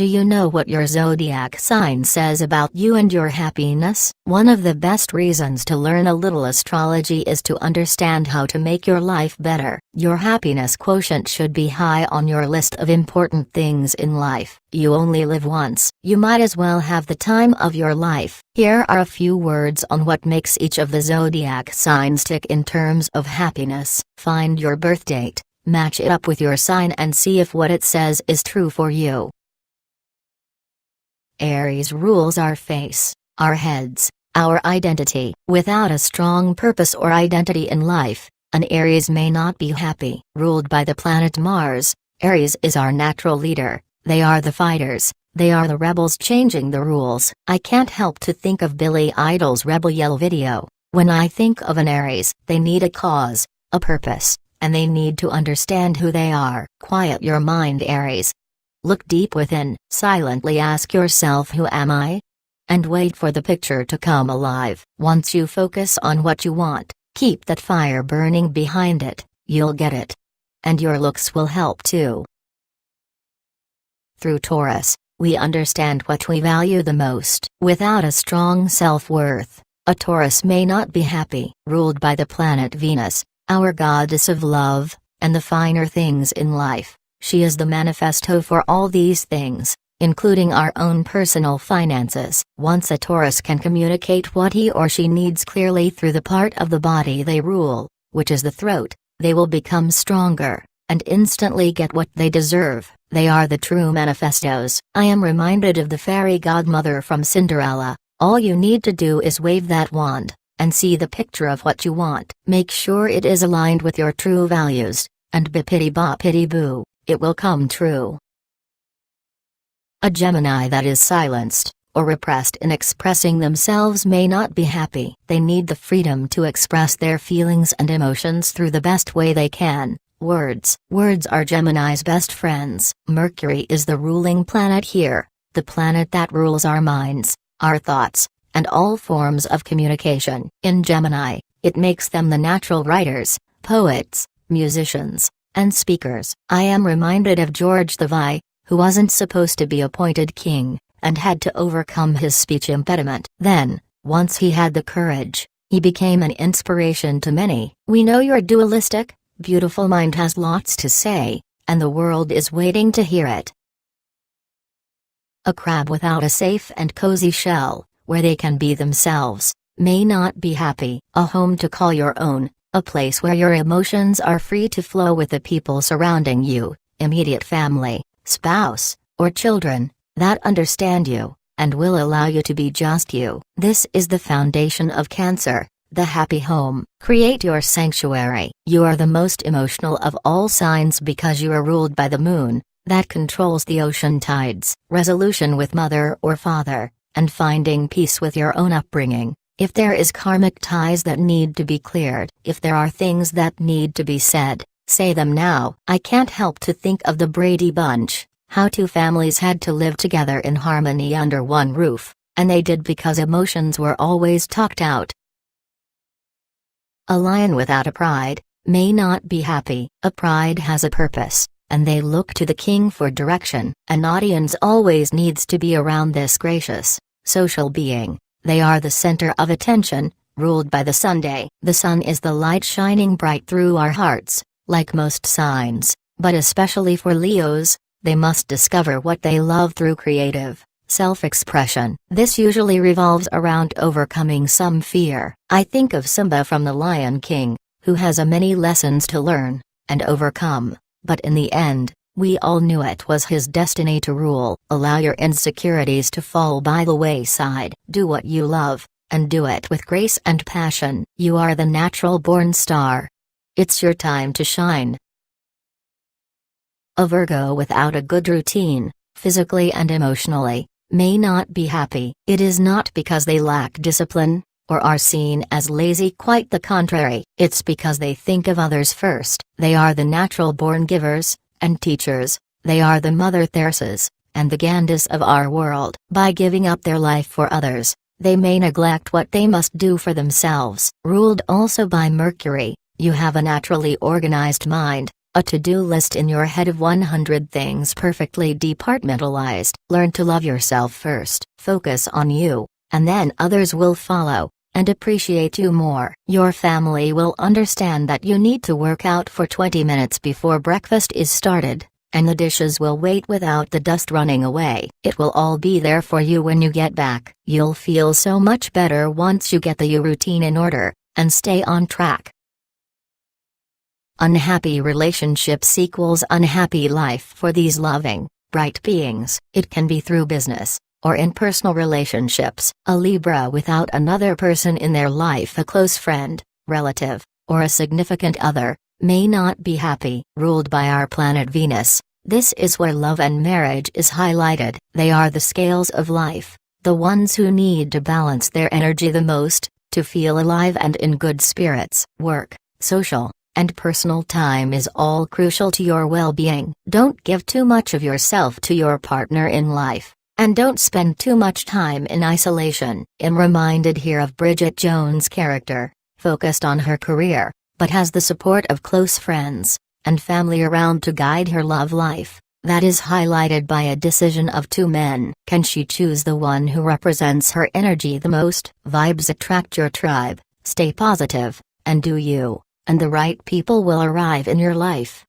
Do you know what your zodiac sign says about you and your happiness? One of the best reasons to learn a little astrology is to understand how to make your life better. Your happiness quotient should be high on your list of important things in life. You only live once. You might as well have the time of your life. Here are a few words on what makes each of the zodiac signs tick in terms of happiness. Find your birth date, match it up with your sign and see if what it says is true for you. Aries rules our face, our heads, our identity. Without a strong purpose or identity in life, an Aries may not be happy. Ruled by the planet Mars, Aries is our natural leader. They are the fighters, they are the rebels changing the rules. I can't help to think of Billy Idol's Rebel Yell video. When I think of an Aries, they need a cause, a purpose, and they need to understand who they are. Quiet your mind, Aries. Look deep within, silently ask yourself, who am I? And wait for the picture to come alive. Once you focus on what you want, keep that fire burning behind it, you'll get it. And your looks will help too. Through Taurus, we understand what we value the most. Without a strong self-worth, a Taurus may not be happy. Ruled by the planet Venus, our goddess of love, and the finer things in life. She is the manifesto for all these things, including our own personal finances. Once a Taurus can communicate what he or she needs clearly through the part of the body they rule, which is the throat, they will become stronger, and instantly get what they deserve. They are the true manifestos. I am reminded of the fairy godmother from Cinderella. All you need to do is wave that wand, and see the picture of what you want. Make sure it is aligned with your true values, and bippity boppity boo. It will come true. A Gemini that is silenced, or repressed in expressing themselves may not be happy. They need the freedom to express their feelings and emotions through the best way they can. Words. Words are Gemini's best friends. Mercury is the ruling planet here, the planet that rules our minds, our thoughts, and all forms of communication. In Gemini, it makes them the natural writers, poets, musicians, and speakers. I am reminded of George VI, who wasn't supposed to be appointed king, and had to overcome his speech impediment. Then, once he had the courage, he became an inspiration to many. We know your dualistic, beautiful mind has lots to say, and the world is waiting to hear it. A crab without a safe and cozy shell, where they can be themselves, may not be happy. A home to call your own, a place where your emotions are free to flow with the people surrounding you, immediate family, spouse, or children, that understand you, and will allow you to be just you. This is the foundation of Cancer, the happy home. Create your sanctuary. You are the most emotional of all signs because you are ruled by the moon, that controls the ocean tides. Resolution with mother or father, and finding peace with your own upbringing. If there is karmic ties that need to be cleared, if there are things that need to be said, say them now. I can't help to think of the Brady Bunch, how two families had to live together in harmony under one roof, and they did because emotions were always talked out. A lion without a pride may not be happy. A pride has a purpose, and they look to the king for direction. An audience always needs to be around this gracious, social being. They are the center of attention, ruled by the Sunday. The sun is the light shining bright through our hearts, like most signs, but especially for Leos, they must discover what they love through creative, self-expression. This usually revolves around overcoming some fear. I think of Simba from The Lion King, who has many lessons to learn, and overcome, but in the end, we all knew it was his destiny to rule. Allow your insecurities to fall by the wayside. Do what you love, and do it with grace and passion. You are the natural-born star. It's your time to shine. A Virgo without a good routine, physically and emotionally, may not be happy. It is not because they lack discipline, or are seen as lazy. Quite the contrary. It's because they think of others first. They are the natural-born givers and teachers. They are the Mother Theresas, and the Gandhis of our world. By giving up their life for others, they may neglect what they must do for themselves. Ruled also by Mercury, you have a naturally organized mind, A to-do list in your head of 100 things perfectly departmentalized. Learn to love yourself first. Focus on you, and then others will follow and appreciate you more. Your family will understand that you need to work out for 20 minutes before breakfast is started, and the dishes will wait without the dust running away. It will all be there for you when you get back. You'll feel so much better once you get the routine in order and stay on track. Unhappy relationships equals unhappy life for these loving, bright beings. It can be through business or in personal relationships. A Libra without another person in their life, a close friend, relative, or a significant other, may not be happy. Ruled by our planet Venus, this is where love and marriage is highlighted. They are the scales of life, the ones who need to balance their energy the most, to feel alive and in good spirits. Work, social, and personal time is all crucial to your well-being. Don't give too much of yourself to your partner in life, and don't spend too much time in isolation. I'm reminded here of Bridget Jones' character, focused on her career, but has the support of close friends and family around to guide her love life. That is highlighted by a decision of two men. Can she choose the one who represents her energy the most? Vibes attract your tribe. Stay positive, and do you, and the right people will arrive in your life.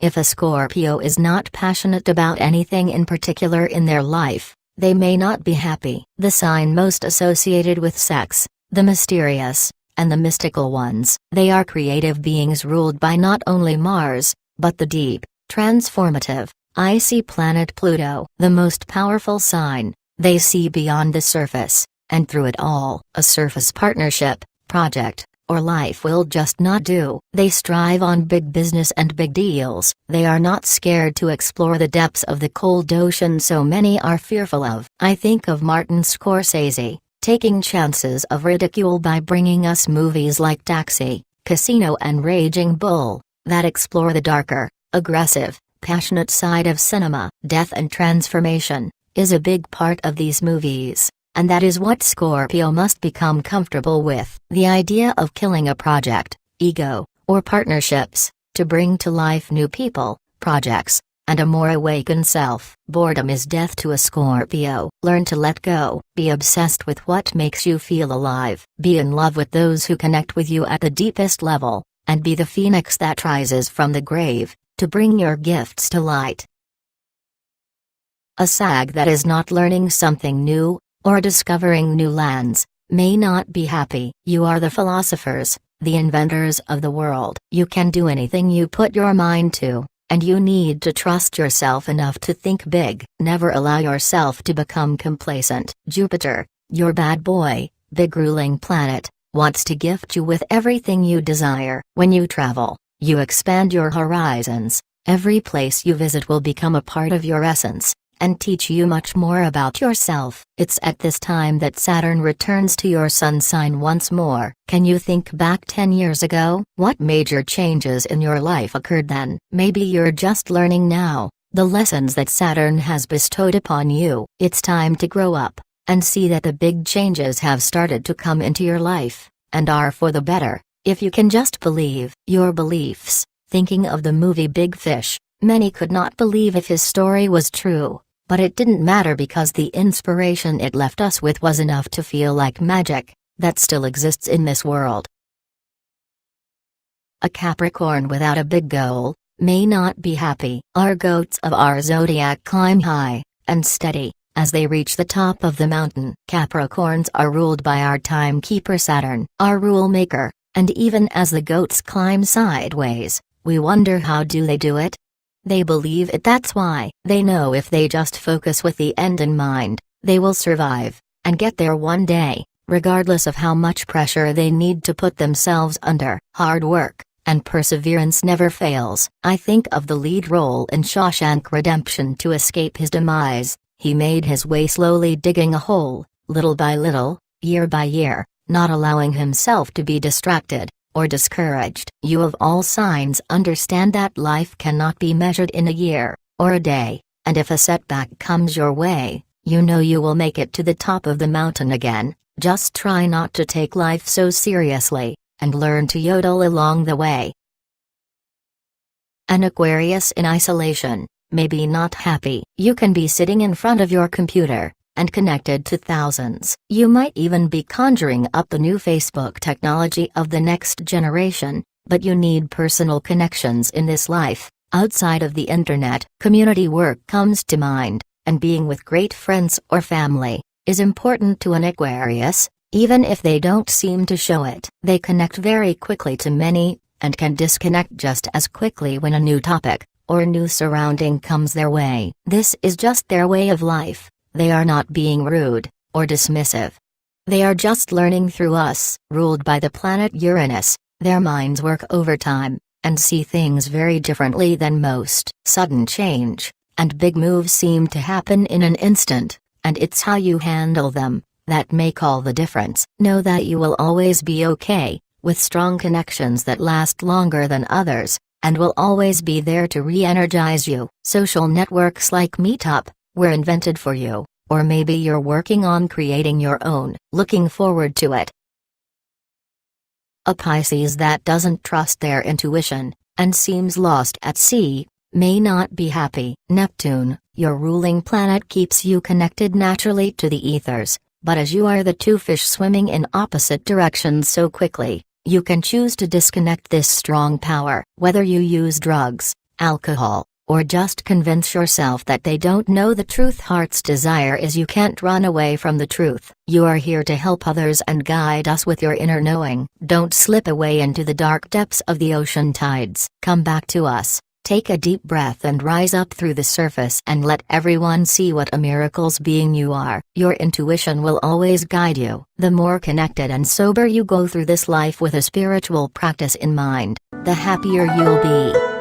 If a Scorpio is not passionate about anything in particular in their life, they may not be happy. The sign most associated with sex, the mysterious, and the mystical ones. They are creative beings ruled by not only Mars, but the deep, transformative, icy planet Pluto. The most powerful sign, they see beyond the surface, and through it all. A surface partnership, project, or life will just not do. They strive on big business and big deals. They are not scared to explore the depths of the cold ocean so many are fearful of. I think of Martin Scorsese, taking chances of ridicule by bringing us movies like Taxi, Casino and Raging Bull, that explore the darker, aggressive, passionate side of cinema. Death and transformation is a big part of these movies, and that is what Scorpio must become comfortable with. The idea of killing a project, ego, or partnerships, to bring to life new people, projects, and a more awakened self. Boredom is death to a Scorpio. Learn to let go. Be obsessed with what makes you feel alive. Be in love with those who connect with you at the deepest level, and be the phoenix that rises from the grave, to bring your gifts to light. A Sag that is not learning something new, or discovering new lands, may not be happy. You are the philosophers, the inventors of the world. You can do anything you put your mind to, and you need to trust yourself enough to think big. Never allow yourself to become complacent. Jupiter, your bad boy, big ruling planet, wants to gift you with everything you desire. When you travel, you expand your horizons. Every place you visit will become a part of your essence, and teach you much more about yourself. It's at this time that Saturn returns to your sun sign once more. Can you think back 10 years ago? What major changes in your life occurred then? Maybe you're just learning now the lessons that Saturn has bestowed upon you. It's time to grow up and see that the big changes have started to come into your life, and are for the better, if you can just believe. Your beliefs. Thinking of the movie Big Fish, many could not believe if his story was true. But it didn't matter because the inspiration it left us with was enough to feel like magic, that still exists in this world. A Capricorn without a big goal, may not be happy. Our goats of our zodiac climb high, and steady, as they reach the top of the mountain. Capricorns are ruled by our timekeeper Saturn, our rule maker, and even as the goats climb sideways, we wonder how do they do it? They believe it. That's why they know if they just focus with the end in mind, they will survive, and get there one day, regardless of how much pressure they need to put themselves under. Hard work and perseverance never fails. I think of the lead role in Shawshank Redemption. To escape his demise, he made his way slowly, digging a hole, little by little, year by year, not allowing himself to be distracted or discouraged. You of all signs understand that life cannot be measured in a year, or a day, and if a setback comes your way, you know you will make it to the top of the mountain again. Just try not to take life so seriously, and learn to yodel along the way. An Aquarius in isolation, maybe not happy. You can be sitting in front of your computer, and connected to thousands. You might even be conjuring up the new Facebook technology of the next generation, but you need personal connections in this life, outside of the internet. Community work comes to mind, and being with great friends or family is important to an Aquarius, even if they don't seem to show it. They connect very quickly to many, and can disconnect just as quickly when a new topic, or new surrounding comes their way. This is just their way of life. They are not being rude, or dismissive. They are just learning through us. Ruled by the planet Uranus, their minds work overtime, and see things very differently than most. Sudden change, and big moves seem to happen in an instant, and it's how you handle them that make all the difference. Know that you will always be okay, with strong connections that last longer than others, and will always be there to re-energize you. Social networks like Meetup were invented for you, or maybe you're working on creating your own. Looking forward to it. A Pisces that doesn't trust their intuition, and seems lost at sea, may not be happy. Neptune, your ruling planet, keeps you connected naturally to the ethers, but as you are the two fish swimming in opposite directions so quickly, you can choose to disconnect this strong power. Whether you use drugs, alcohol, or just convince yourself that they don't know the truth, heart's desire is you can't run away from the truth. You are here to help others and guide us with your inner knowing. Don't slip away into the dark depths of the ocean tides. Come back to us, take a deep breath and rise up through the surface and let everyone see what a miracle's being you are. Your intuition will always guide you. The more connected and sober you go through this life with a spiritual practice in mind, the happier you'll be.